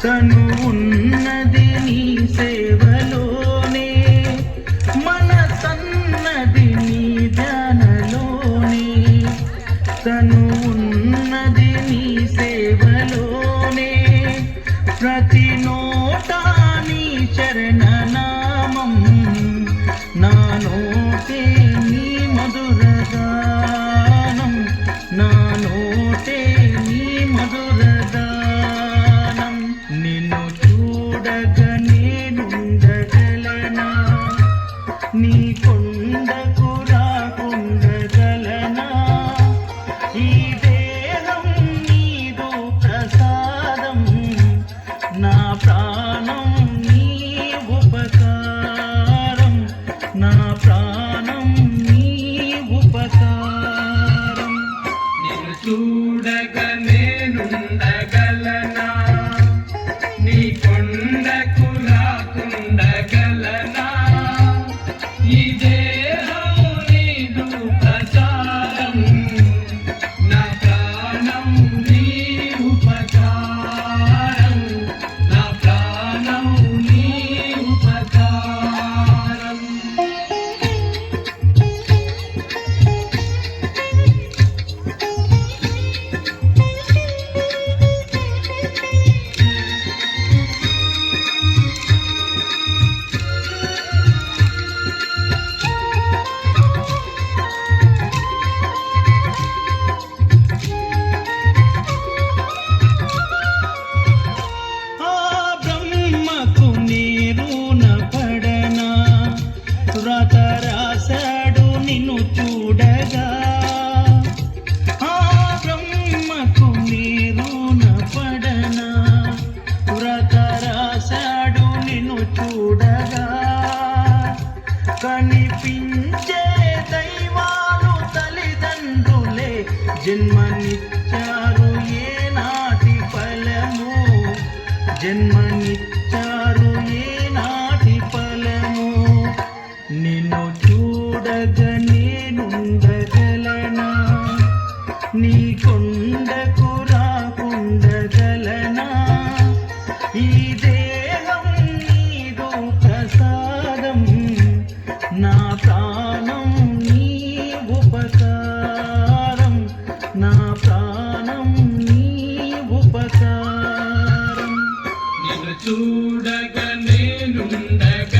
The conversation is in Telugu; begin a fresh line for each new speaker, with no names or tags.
తను ఉన్నది నీ సేవలోనే, మనసన్నది నీ ధ్యానలోనే. తను ఉన్నది నీ సేవలోనే, ప్రతి నోటా నీ శరణనామం, నా నోటే నీ మధురగానం, నా నోటే నీ మధురగానం. నిన్ను చూడగ నేనుండగలనా, నీ కొండకు రాకుండగలనా. ఈ దేహం నీదు ప్రసాదం, నా ప్రాణం నీ ఉపకారం, నా ప్రాణం నీ ఉపకారం.
నిన్ను చూడగ నేనుండగలనా, నీ కొండకు రాకుండగలనా. ఈ దేహం నీదు ప్రసాదం, నా ప్రాణం నీ ఉపకారం, నా ప్రాణం నీ ఉపకారం.
వ్రాత రాశాడు నిన్ను చూడగా, ఆ బ్రహ్మకు నీరున పడనా. వ్రాత రాశాడు నిన్ను చూడగా, కనిపించే దైవాలు తల్లిదండ్రులే జన్మనిచ్చారు ఏనాటి ఫలము, జన్మనిచ్చారు ఏనాటి ఫలము. నిన్ను చూడగ నేనుండగలనా, నీ కొండకు రాకుండగలనా. ఈ దేహం నీదు ప్రసాదం, నా ప్రాణం నీ ఉపకారం, నా ప్రాణం నీ ఉపకారం.
నిన్ను చూడగ నేనుండగలనా,